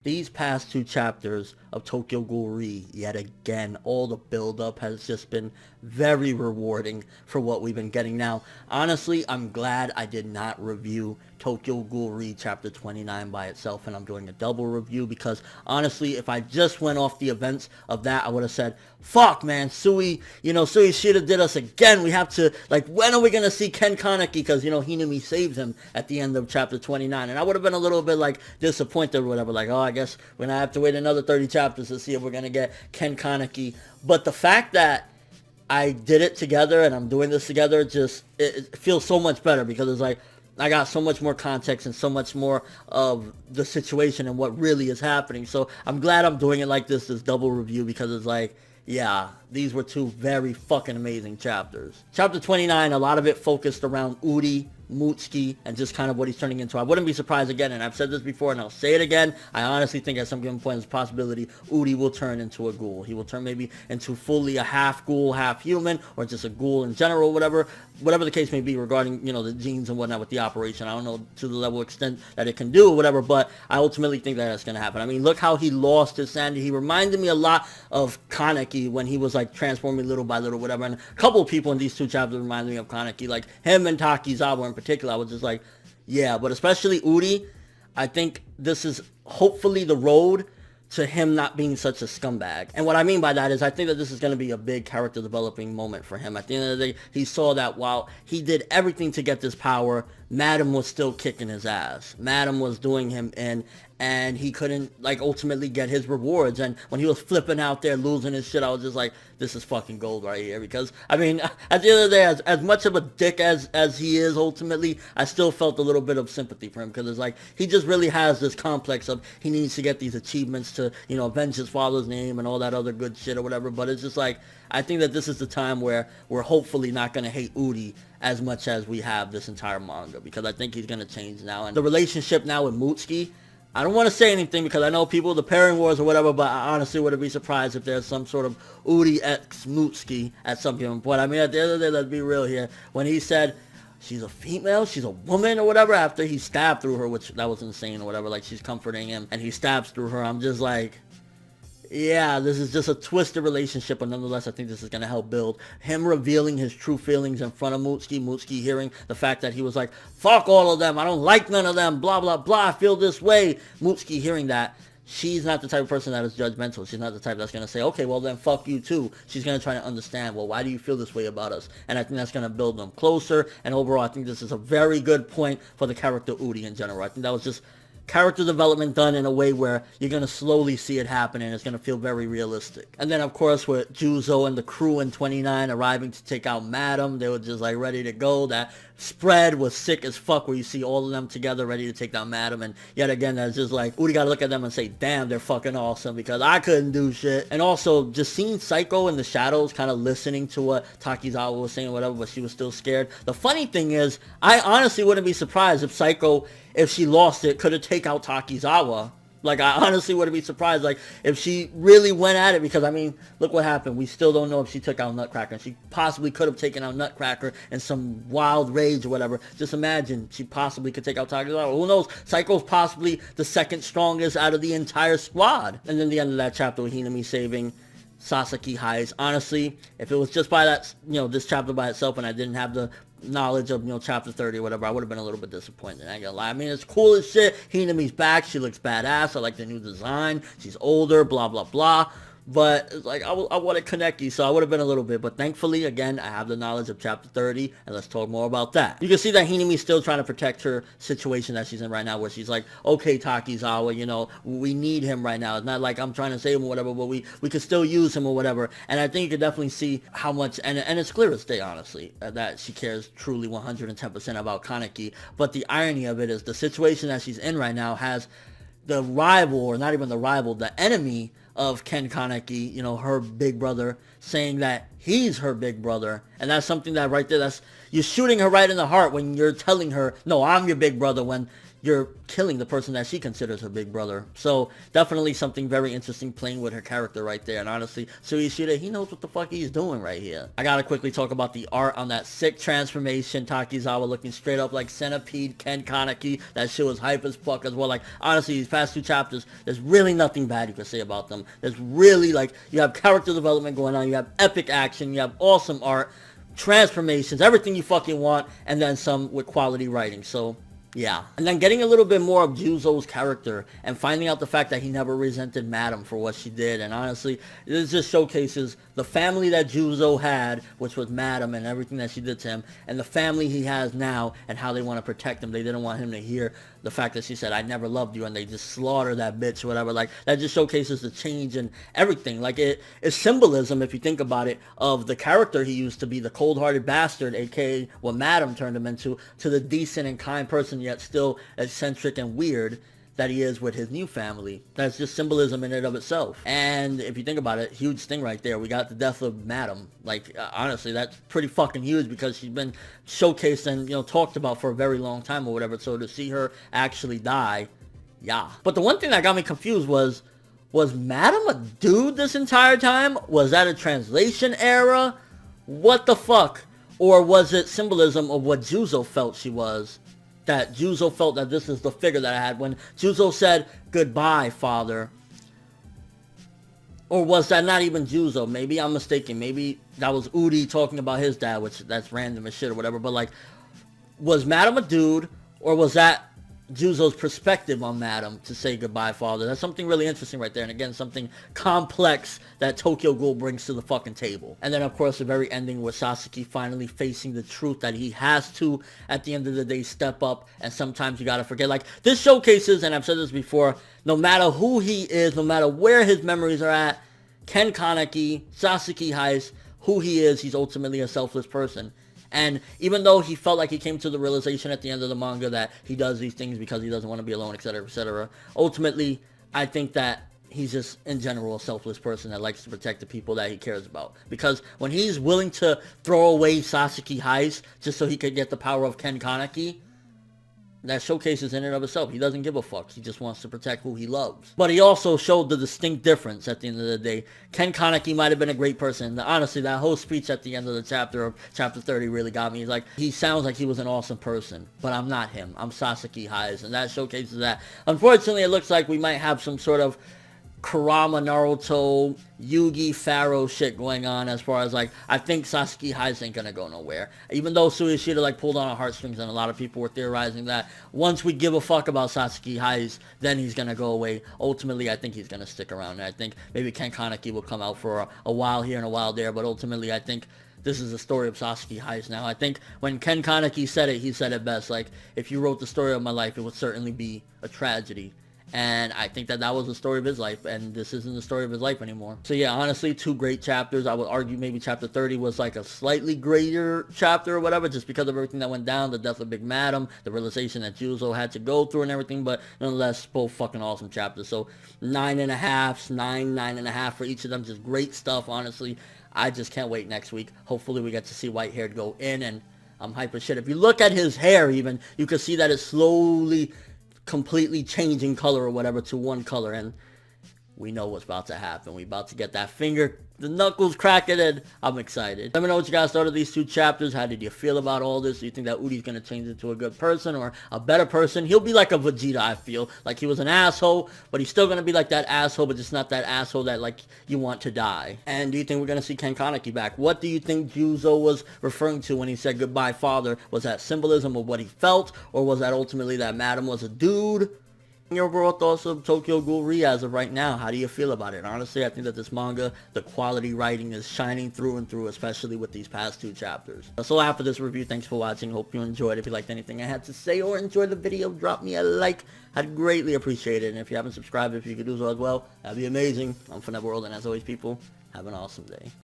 These past two chapters of Tokyo Ghoul, yet again, all the build-up has just been very rewarding for what we've been getting now. Honestly, I'm glad I did not review Tokyo Ghoul Chapter 29 by itself, and I'm doing a double review because, honestly, if I just went off the events of that, I would have said, fuck, man, Sui Shida did us again. We have to, like, when are we going to see Ken Kaneki? Because, Hinami saved him at the end of Chapter 29, and I would have been a little bit, like, disappointed or whatever, like, oh, I guess we're going to have to wait another 30 chapters to see if we're going to get Ken Kaneki. But the fact that I did it together and I'm doing this together, it feels so much better because it's like, I got so much more context and so much more of the situation and what really is happening. So I'm glad I'm doing it like this double review, because it's like, yeah, these were two very fucking amazing chapters. Chapter 29, a lot of it focused around Uri, Mutsuki, and just kind of what he's turning into. I wouldn't be surprised again, and I've said this before and I'll say it again, I honestly think at some given point there's a possibility Uri will turn into a ghoul. He will turn maybe into fully a half ghoul, half human, or just a ghoul in general, whatever the case may be regarding, the genes and whatnot with the operation. I don't know to the level extent that it can do or whatever, but I ultimately think that that's going to happen. I mean, look how he lost his sanity. He reminded me a lot of Kaneki when he was like transforming little by little, whatever, and a couple of people in these two chapters reminded me of Kaneki, like him and Takizawa in particular. I was just like, yeah, but especially Uri, I think this is hopefully the road to him not being such a scumbag. And what I mean by that is I think that this is going to be a big character developing moment for him. At the end of the day, he saw that while he did everything to get this power, Madam was still kicking his ass. Madam was doing him in, and he couldn't, like, ultimately get his rewards. And when he was flipping out there, losing his shit, I was just like, this is fucking gold right here. Because, I mean, at the end of the day, as much of a dick as he is, ultimately, I still felt a little bit of sympathy for him. Because it's like, he just really has this complex of he needs to get these achievements to, avenge his father's name and all that other good shit or whatever. But it's just like, I think that this is the time where we're hopefully not going to hate Uri as much as we have this entire manga. Because I think he's going to change now. And the relationship now with Mutsuki, I don't want to say anything because I know people, the pairing wars or whatever, but I honestly wouldn't be surprised if there's some sort of Uri x Mutsuki at some given point. I mean, at the end of the day, let's be real here. When he said she's a female, she's a woman or whatever, after he stabbed through her, which that was insane or whatever, like she's comforting him and he stabs through her, I'm just like, yeah, this is just a twisted relationship, but nonetheless, I think this is going to help build him revealing his true feelings in front of Mutsuki hearing the fact that he was like, fuck all of them, I don't like none of them, blah, blah, blah, I feel this way. Mutsuki hearing that, she's not the type of person that is judgmental. She's not the type that's going to say, okay, well then fuck you too. She's going to try to understand, well, why do you feel this way about us? And I think that's going to build them closer, and overall, I think this is a very good point for the character Uri in general. I think that was just character development done in a way where you're going to slowly see it happen and it's going to feel very realistic. And then, of course, with Juzo and the crew in 29 arriving to take out Madam, they were just like ready to go. That spread was sick as fuck where you see all of them together ready to take down Madam. And yet again, that's just like, Uri got to look at them and say, damn, they're fucking awesome because I couldn't do shit. And also, just seeing Psycho in the shadows kind of listening to what Takizawa was saying or whatever, but she was still scared. The funny thing is, I honestly wouldn't be surprised if Psycho, if she lost it, could have taken out Takizawa. Like, I honestly wouldn't be surprised, like, if she really went at it, because, I mean, look what happened. We still don't know if she took out Nutcracker. She possibly could have taken out Nutcracker in some wild rage or whatever. Just imagine, she possibly could take out Takizawa. Who knows? Psycho's possibly the second strongest out of the entire squad. And then the end of that chapter with Hinami saving Sasaki Heist. Honestly, if it was just by that, this chapter by itself and I didn't have the knowledge of, chapter 30 or whatever, I would have been a little bit disappointed. I ain't gonna lie. I mean, it's cool as shit. Hinami's back. She looks badass. I like the new design. She's older, blah, blah, blah. But it's like, I wanted Kaneki, so I would have been a little bit. But thankfully, again, I have the knowledge of chapter 30, and let's talk more about that. You can see that Hinami's still trying to protect her situation that she's in right now, where she's like, okay, Takizawa, we need him right now. It's not like I'm trying to save him or whatever, but we could still use him or whatever. And I think you can definitely see how much, and it's clear as day, honestly, that she cares truly 110% about Kaneki. But the irony of it is the situation that she's in right now has the rival, or not even the rival, the enemy of Ken Kaneki, her big brother, saying that he's her big brother. And that's something that right there, you're shooting her right in the heart when you're telling her, no, I'm your big brother, when you're killing the person that she considers her big brother. So definitely something very interesting playing with her character right there. And honestly, Suishida, he knows what the fuck he's doing right here. I gotta quickly talk about the art on that sick transformation. Takizawa looking straight up like Centipede Ken Kaneki. That shit was hype as fuck as well. Like, honestly, these past 2 chapters, there's really nothing bad you can say about them. There's really, like, you have character development going on. You have epic action. You have awesome art, transformations, everything you fucking want, and then some with quality writing. So yeah. And then getting a little bit more of Juzo's character and finding out the fact that he never resented Madam for what she did. And honestly, this just showcases the family that Juzo had, which was Madam and everything that she did to him, and the family he has now and how they want to protect him. They didn't want him to hear the fact that she said, I never loved you, and they just slaughter that bitch or whatever. Like, that just showcases the change in everything. Like, it's symbolism, if you think about it, of the character he used to be, the cold-hearted bastard, aka what Madam turned him into, to the decent and kind person, yet still eccentric and weird that he is with his new family. That's just symbolism in and of itself. And if you think about it, huge thing right there. We got the death of Madam. Like, honestly, that's pretty fucking huge because she's been showcased and, you know, talked about for a very long time or whatever. So to see her actually die, yeah. But the one thing that got me confused was Madam a dude this entire time? Was that a translation error? What the fuck? Or was it symbolism of what Juzo felt she was? That Juzo felt that this is the figure that I had when Juzo said, goodbye, father. Or was that not even Juzo? Maybe I'm mistaken. Maybe that was Udi talking about his dad, which that's random as shit or whatever. But like, was Madam a dude? Or was that Juzo's perspective on Madam to say goodbye, father? That's something really interesting right there. And again, something complex that Tokyo Ghoul brings to the fucking table. And then, of course, the very ending with Sasuke finally facing the truth that he has to, at the end of the day, step up. And sometimes you gotta forget. Like, this showcases, and I've said this before, no matter who he is, no matter where his memories are at, Ken Kaneki, Sasuke Heist, who he is, he's ultimately a selfless person. And even though he felt like he came to the realization at the end of the manga that he does these things because he doesn't want to be alone, etc., etc., ultimately, I think that he's just, in general, a selfless person that likes to protect the people that he cares about. Because when he's willing to throw away Sasuke Heist just so he could get the power of Ken Kaneki, that showcases in and of itself. He doesn't give a fuck. He just wants to protect who he loves. But he also showed the distinct difference at the end of the day. Ken Kaneki might have been a great person. Honestly, that whole speech at the end of the chapter of chapter 30 really got me. He's like, he sounds like he was an awesome person, but I'm not him. I'm Sasuke Heist, and that showcases that. Unfortunately, it looks like we might have some sort of Kurama, Naruto, Yugi, Pharaoh shit going on as far as like, I think Sasuke Heist ain't gonna go nowhere. Even though Suishida like pulled on our heartstrings and a lot of people were theorizing that once we give a fuck about Sasuke Heist, then he's gonna go away. Ultimately, I think he's gonna stick around. And I think maybe Ken Kaneki will come out for a while here and a while there, but ultimately I think this is the story of Sasuke Heist now. I think when Ken Kaneki said it, he said it best. Like, if you wrote the story of my life, it would certainly be a tragedy. And I think that that was the story of his life, and this isn't the story of his life anymore. So yeah, honestly, 2 great chapters. I would argue maybe chapter 30 was like a slightly greater chapter or whatever, just because of everything that went down, the death of Big Madam, the realization that Juzo had to go through and everything, but nonetheless, both fucking awesome chapters. So 9.5, 9.5 for each of them. Just great stuff, honestly. I just can't wait next week. Hopefully we get to see White-Haired go in, and I'm hype as shit. If you look at his hair even, you can see that it's slowly completely changing color or whatever to one color, and we know what's about to happen. We about to get that finger, the knuckles cracking, and I'm excited. Let me know what you guys thought of these 2 chapters. How did you feel about all this? Do you think that Udi's gonna change into a good person or a better person? He'll be like a Vegeta, I feel. Like, he was an asshole, but he's still gonna be like that asshole, but just not that asshole that, like, you want to die. And do you think we're gonna see Ken Kaneki back? What do you think Juzo was referring to when he said goodbye, father? Was that symbolism of what he felt, or was that ultimately that Madam was a dude? Your overall thoughts of Tokyo Ghoul as of right now? How do you feel about it? Honestly, I think that this manga, the quality writing is shining through and through, especially with these past 2 chapters. So after this review, thanks for watching. Hope you enjoyed. If you liked anything I had to say or enjoyed the video, drop me a like. I'd greatly appreciate it. And if you haven't subscribed, if you could do so as well, that'd be amazing. I'm ForneverWorld, and as always, people, have an awesome day.